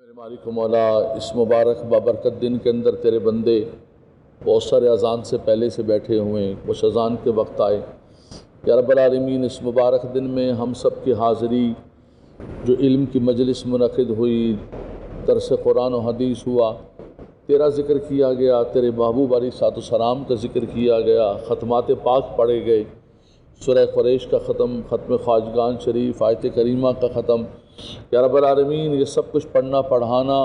میرے مالک و مولا، اس مبارک بابرکت دن کے اندر تیرے بندے بہت سارے اذان سے پہلے سے بیٹھے ہوئے ہیں، کچھ اذان کے وقت آئے۔ یا رب العالمین، اس مبارک دن میں ہم سب کی حاضری، جو علم کی مجلس منعقد ہوئی، درس قرآن و حدیث ہوا، تیرا ذکر کیا گیا، تیرے محبوب علیہ الصلوۃ والسلام کا ذکر کیا گیا، ختمات پاک پڑھے گئے، سورہ قریش کا ختم، ختم خواجگان شریف، آیت کریمہ کا ختم۔ یا رب العالمین، یہ سب کچھ پڑھنا پڑھانا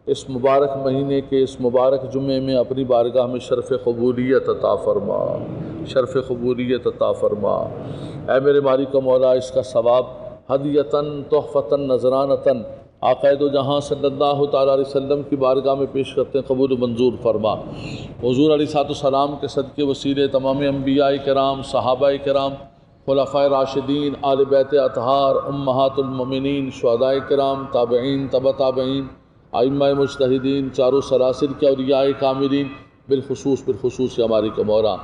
اس مبارک مہینے کے اس مبارک جمعے میں اپنی بارگاہ میں شرف قبولیت عطا فرما، شرف قبولیت عطا فرما۔ اے میرے مالک و مولا، اس کا ثواب ہدیتاً تحفتاً نذرانتاً آقا دو جہاں صلی اللہ تعالیٰ علیہ وسلم کی بارگاہ میں پیش کرتے ہیں، قبول و منظور فرما۔ حضور علیہ الصلوۃ والسلام کے صدقے وسیلے تمام انبیاء کرام، صحابہ کرام، خلفائے راشدین، آل بیت اطہار، امہات المومنین، شہداء کرام، تابعین، تبع تابعین، ائمہ مجتہدین، چاروں سلاسل کے اولیاء کاملین، بالخصوص ہماری کا مولا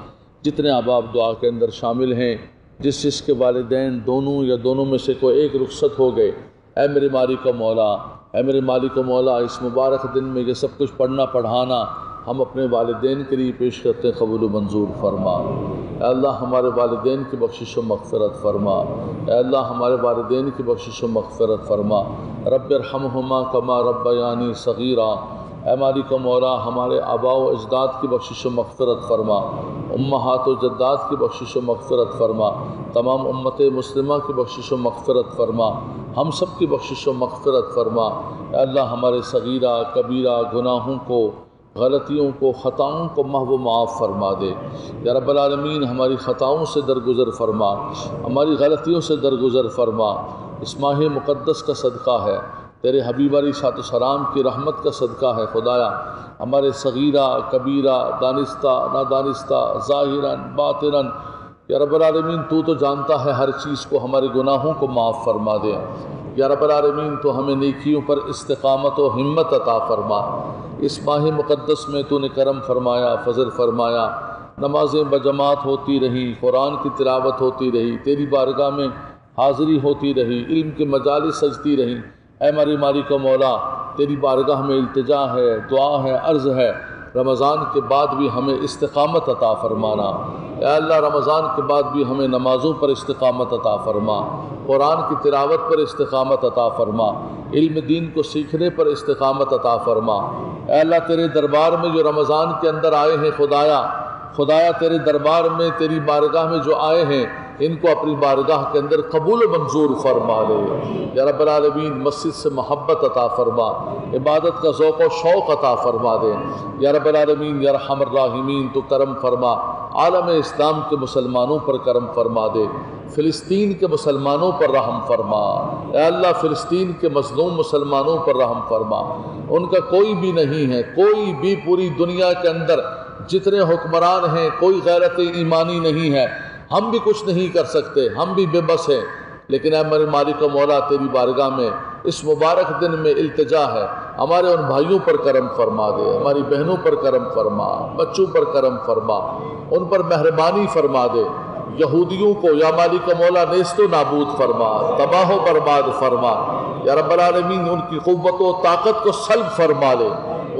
جتنے احباب دعا کے اندر شامل ہیں، جس کے والدین دونوں یا دونوں میں سے کوئی ایک رخصت ہو گئے، اے میرے مالک و مولا، اے میرے مالک و مولا، اس مبارک دن میں یہ سب کچھ پڑھنا پڑھانا ہم اپنے والدین کے لیے پیش کرتے ہیں، قبول و منظور فرما۔ اے اللہ، ہمارے والدین کی بخشش و مغفرت فرما۔ اے اللہ، ہمارے والدین کی بخشش و مغفرت فرما۔ رب ارحمہما کما ربیانی صغیرا۔ اے مالک و مولا، ہمارے آباء و اجداد کی بخشش و مغفرت فرما، امہات و جدات کی بخشش و مغفرت فرما، تمام امت مسلمہ کی بخشش و مغفرت فرما، ہم سب کی بخشش و مغفرت فرما۔ اے اللہ، ہمارے صغیرہ کبیرہ گناہوں کو، غلطیوں کو، خطاؤں کو محو معاف فرما دے۔ یا رب العالمین، ہماری خطاؤں سے درگزر فرما، ہماری غلطیوں سے درگزر فرما۔ اس ماہ مقدس کا صدقہ ہے، تیرے حبیب علیہ الصلوۃ والسلام کی رحمت کا صدقہ ہے، خدایا ہمارے صغیرہ کبیرہ، دانستہ نادانستہ، ظاہراً باطناً، یا رب العالمین تو جانتا ہے ہر چیز کو، ہمارے گناہوں کو معاف فرما دے۔ یا رب العالمین، تو ہمیں نیکیوں پر استقامت و ہمت عطا فرما۔ اس ماہ مقدس میں تو نے کرم فرمایا، فضل فرمایا، نمازیں بجماعت ہوتی رہیں، قرآن کی تلاوت ہوتی رہی، تیری بارگاہ میں حاضری ہوتی رہی، علم کے مجالس سجتی رہیں۔ اے ہماری مالک و مولا، تیری بارگاہ میں التجا ہے، دعا ہے، عرض ہے، رمضان کے بعد بھی ہمیں استقامت عطا فرمانا۔ اے اللہ، رمضان کے بعد بھی ہمیں نمازوں پر استقامت عطا فرما، قرآن کی تلاوت پر استقامت عطا فرما، علم دین کو سیکھنے پر استقامت عطا فرما۔ اے اللہ، تیرے دربار میں جو رمضان کے اندر آئے ہیں، خدایا تیرے دربار میں، تیری بارگاہ میں جو آئے ہیں، ان کو اپنی بارگاہ کے اندر قبول و منظور فرما لے۔ یا رب العالمین، مسجد سے محبت عطا فرما، عبادت کا ذوق و شوق عطا فرما دے۔ یا رب العالمین، یا ارحم الراحمین، تو کرم فرما، عالم اسلام کے مسلمانوں پر کرم فرما دے، فلسطین کے مسلمانوں پر رحم فرما۔ اے اللہ، فلسطین کے مظلوم مسلمانوں پر رحم فرما، ان کا کوئی بھی نہیں ہے، کوئی بھی پوری دنیا کے اندر جتنے حکمران ہیں، کوئی غیرت ایمانی نہیں ہے، ہم بھی کچھ نہیں کر سکتے، ہم بھی بے بس ہیں، لیکن اے میرے مالک و مولا، تیری بارگاہ میں اس مبارک دن میں التجا ہے، ہمارے ان بھائیوں پر کرم فرما دے، ہماری بہنوں پر کرم فرما، بچوں پر کرم فرما، ان پر مہربانی فرما دے۔ یہودیوں کو یا مالک و مولا نیست و نابود فرما، تباہ و برباد فرما۔ یا رب العالمین، ان کی قوت و طاقت کو سلب فرما لے،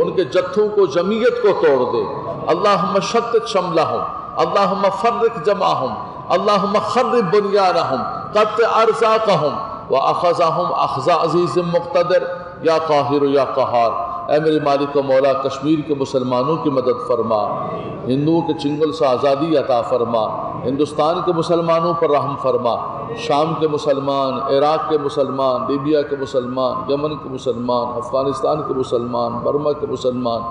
ان کے جتھوں کو، جمعیت کو توڑ دے۔ اللہم شتت شملہم، اللہم فرق جمعہم، اللہم خرب بنیانہم، قطع ارزاقہم، واخذہم اخذ عزیز مقتدر، یا قاہر یا قہار۔ اے میرے مالک و مولا، کشمیر کے مسلمانوں کی مدد فرما، ہندوؤں کے چنگل سے آزادی عطا فرما، ہندوستان کے مسلمانوں پر رحم فرما، شام کے مسلمان، عراق کے مسلمان، لیبیا کے مسلمان، یمن کے مسلمان، افغانستان کے مسلمان، برما کے مسلمان،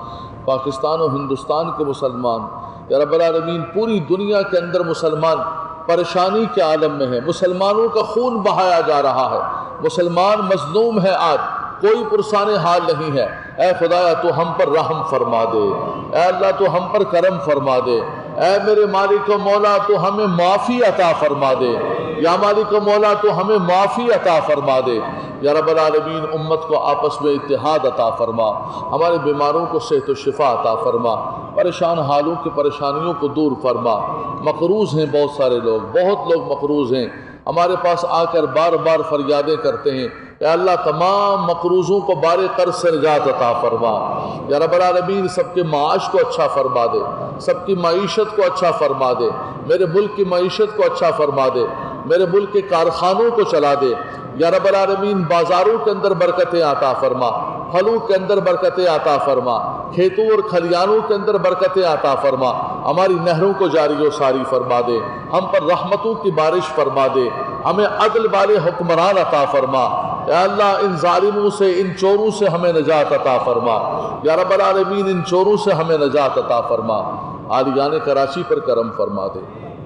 پاکستان و ہندوستان کے مسلمان۔ یا رب العالمین، پوری دنیا کے اندر مسلمان پریشانی کے عالم میں ہے، مسلمانوں کا خون بہایا جا رہا ہے، مسلمان مظلوم ہے، آج کوئی پرسان حال نہیں ہے۔ اے خدایا، تو ہم پر رحم فرما دے، اے اللہ تو ہم پر کرم فرما دے، اے میرے مالک و مولا تو ہمیں معافی عطا فرما دے، یا مالک و مولا تو ہمیں معافی عطا فرما دے۔ یا رب العالمین، امت کو آپس میں اتحاد عطا فرما، ہمارے بیماروں کو صحت و شفا عطا فرما، پریشان حالوں کی پریشانیوں کو دور فرما۔ مقروض ہیں بہت سارے لوگ، بہت لوگ مقروض ہیں، ہمارے پاس آ کر بار بار فریادیں کرتے ہیں، یا اللہ تمام مقروضوں کو بار قرض سے نجات عطا فرما۔ یا رب العالمین سب کے معاش کو اچھا فرما دے، سب کی معیشت کو اچھا فرما دے، میرے ملک کی معیشت کو اچھا فرما دے، میرے ملک کے کارخانوں کو چلا دے۔ یا رب العالمین بازاروں کے اندر برکتیں عطا فرما، پھلوں کے اندر برکتیں عطا فرما، کھیتوں اور کھلیانوں کے اندر برکتیں عطا فرما، ہماری نہروں کو جاری و ساری فرما دے، ہم پر رحمتوں کی بارش فرما دے، ہمیں عدل والے حکمران عطا فرما۔ یا اللہ ان ظالموں سے، ان چوروں سے ہمیں نجات عطا فرما۔ یا رب العالمین ان چوروں سے ہمیں نجات عطا فرما۔ عالیان کراچی پر کرم فرما دے،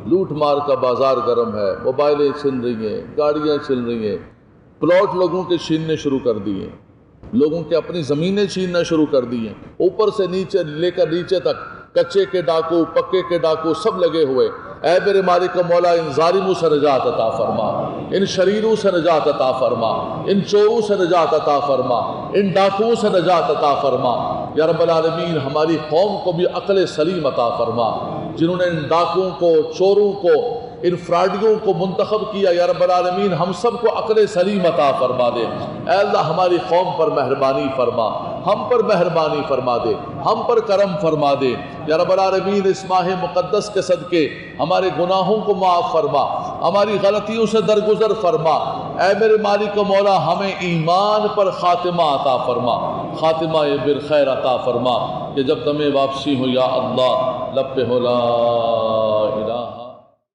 لوٹ مار کا بازار گرم ہے، موبائلیں چھن رہی ہیں، گاڑیاں چھن رہی ہیں، پلاٹ لوگوں کے چھیننے شروع کر دیے، لوگوں کے اپنی زمینیں چھیننا شروع کر دی ہیں، اوپر سے نیچے لے کر نیچے تک کچے کے ڈاکو، پکے کے ڈاکو سب لگے ہوئے۔ اے میرے مالک و مولا ان ظالموں سے نجات عطا فرما، ان شریروں سے نجات عطا فرما، ان چوروں سے نجات عطا فرما، ان ڈاکوؤں سے نجات عطا فرما۔ یا رب العالمین ہماری قوم کو بھی عقل سلیم عطا فرما، جنہوں نے ان ڈاکوؤں کو، چوروں کو، ان فراڈیوں کو منتخب کیا۔ یا رب العالمین ہم سب کو عقل سلیم عطا فرما دے۔ اے اللہ ہماری قوم پر مہربانی فرما، ہم پر مہربانی فرما دے، ہم پر کرم فرما دے۔ یا رب العالمین اس ماہ مقدس کے صدقے ہمارے گناہوں کو معاف فرما، ہماری غلطیوں سے درگزر فرما۔ اے میرے مالک و مولا ہمیں ایمان پر خاتمہ عطا فرما، خاتمہ بالخیر عطا فرما، کہ جب تمہیں واپسی ہو یا اللہ لب پہ ہو لا